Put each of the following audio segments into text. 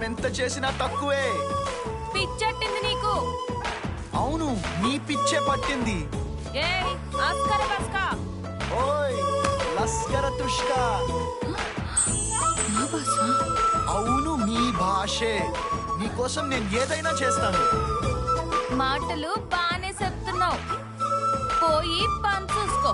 ఎంత చేసినా తక్కువే. పిచ్చెట్టింది నీకు. అవును, నీ పిచ్చే పట్టింది. ఏయ్ ఆస్కర బస్కా. ఓయ్ లస్కర తుష్కా. నా భాష? అవును, మీ భాషే. నీకోసం నేను ఏదైనా చేస్తాను. మాటలు బానే చెప్తున్నావు, పోయి పని చూసుకో.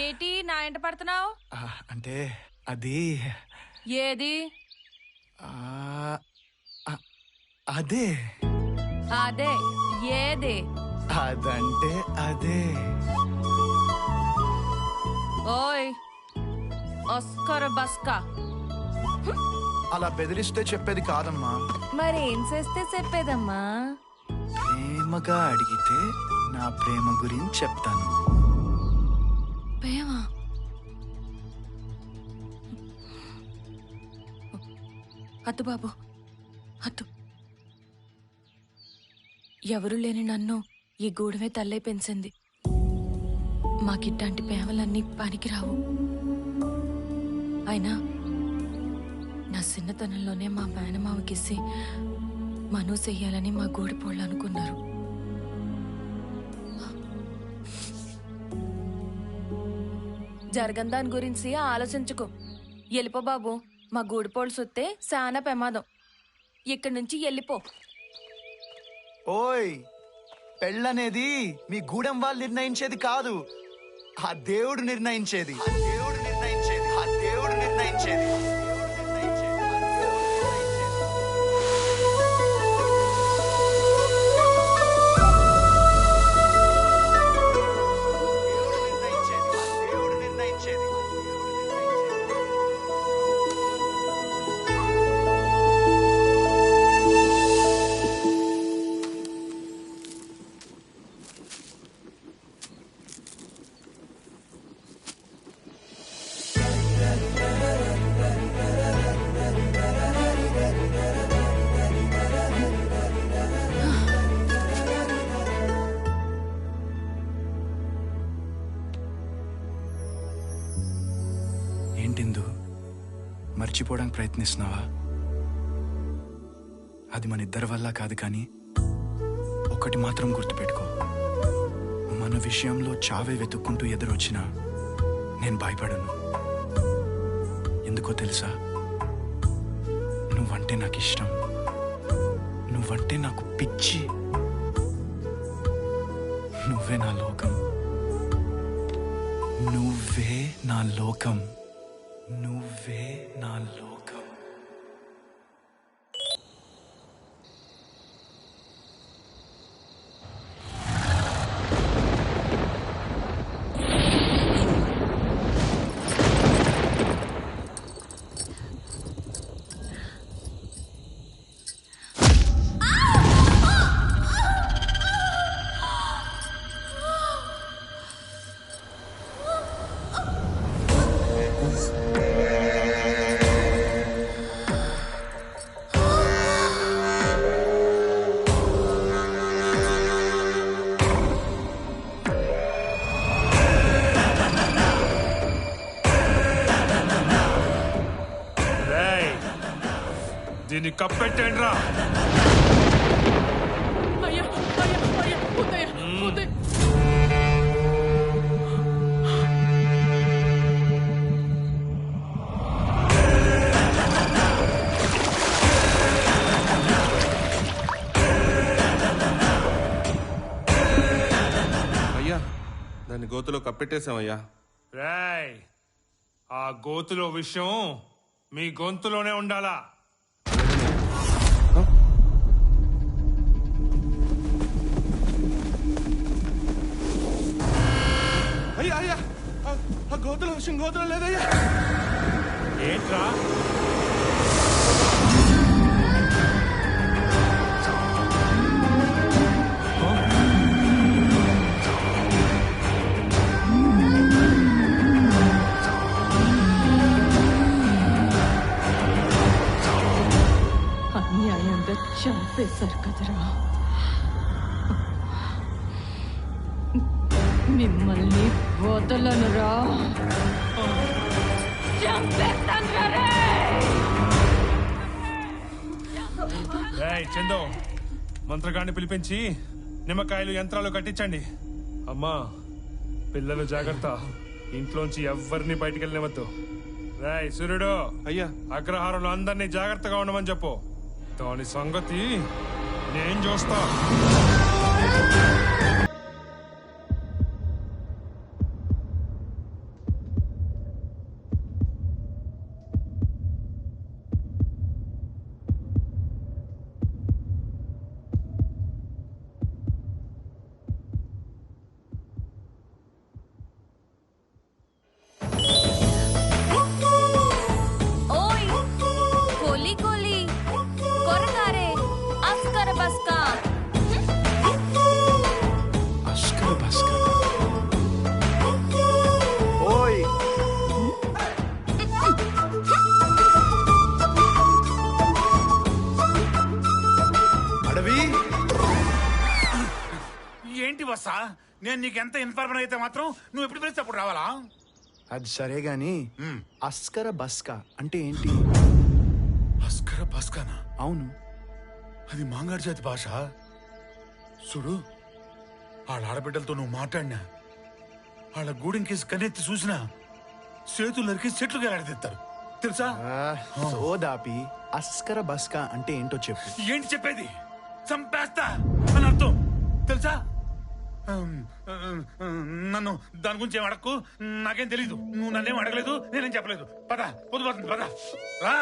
ఏటి నా ఎంట పడుతున్నావు? అంటే అది ఏది? అదే అదే ఏదే? అదంటే అదే. ఓయ్ ఆస్కర్ బస్కా. అలా బెదిరిస్తే చెప్పేది కాదమ్మా. మరేం చేస్తే చెప్పేదమ్మా? ప్రేమగా అడిగితే నా ప్రేమ గురించి చెప్తాను. ప్రేమ? అత్తు బాబు అత్తు. ఎవరు లేని నన్ను ఈ గూడమే తల్లై పెంచింది. మాకిట్లాంటి ప్రేమలన్నీ పనికిరావు. అయినా నా చిన్నతనంలోనే మా మేనమావకిసి మను చెయ్యాలని మా గూడిపోళ్ళు అనుకున్నారు. జరగని దాని గురించి ఆలోచించుకో. వెళ్ళిపో బాబు, మా గూడిపోళ్ళు సొత్తే చాలా ప్రమాదం. ఇక్కడి నుంచి వెళ్ళిపో. ఓయ్, పెళ్ళనేది మీ గూడెం వాళ్ళు నిర్ణయించేది కాదు, ఆ దేవుడు నిర్ణయించేది. దేవుడు నిర్ణయించేది. ఆ దేవుడు నిర్ణయించేది. ఏంటిందు, మర్చిపోవడానికి ప్రయత్నిస్తున్నావా? అది మన ఇద్దరి వల్ల కాదు, కానీ ఒకటి మాత్రం గుర్తుపెట్టుకో. మన విషయంలో చావే వెతుక్కుంటూ ఎదురొచ్చినా నేను భయపడను. ఎందుకో తెలుసా? నువ్వంటే నాకు ఇష్టం, నువ్వంటే నాకు పిచ్చి. నువ్వే నా లోకం, నువ్వే నా లోకం, నువ్వే నా లోకం. దీన్ని కప్పెట్టండి రా. అయ్యా అయ్యా అయ్యా ఉదయ్ ఉదయ్ అయ్యా దాన్ని గోతులో కప్పెట్టేశామయ్యా. రేయ్, ఆ గోతులో విషయం మీ గొంతులోనే ఉండాలా. అయ్యా అయ్యా ఆ గోతులో విషయం గోతులో లేదయ్యా. ఏంట్రా? అన్యాయంగా చంపేశారు కదరా. మిమ్మల్ని వదలనురా. రేయ్ చందు, మంత్రగాడిని పిలిపించి నిమ్మకాయలు యంత్రాలు కట్టించండి. అమ్మా, పిల్లలు జాగ్రత్త, ఇంట్లోంచి ఎవ్వరిని బయటికి వెళ్ళనివద్దు. రేయ్ సూర్యుడు, అయ్యా అగ్రహారంలో అందరినీ జాగ్రత్తగా ఉండమని చెప్పు. దాని సంగతి నేను చూస్తా. ఓయ్ కోలి కోలి కొరగారే అస్కర బస్కా. అస్కర్ బస్కర్. ఓయ్ అడవి, ఏంటి వస్తా? నేను నీకెంత ఇన్ఫార్మర్ అయితే మాత్రం నువ్వు ఎప్పుడు పిలిస్తే అప్పుడు రావాలా? అది సరే గాని అస్కర బస్కా అంటే ఏంటి? అస్కర బస్కానా? అవును, అది మాంగాడి జాతి భాష. చూడు, వాళ్ళ ఆడబిడ్డలతో నువ్వు మాట్లాడినా, వాళ్ళ గూడెంకేసి కన్నెత్తి చూసినా చేతులు నరికి చెట్లు గెలాడదీస్తారు తెలుసా? సోదాపి అస్కర బస్కా అంటే ఏంటో చెప్పు. ఏంటి చెప్పేది? చంపేస్తా అని అర్థం తెలుసా? నన్ను దాని గురించి ఏం అడక్కు, నాకేం తెలీదు. నువ్వు నన్నేం అడగలేదు, నేనేం చెప్పలేదు. పద, పొద్దుపోతుంది, పద రా.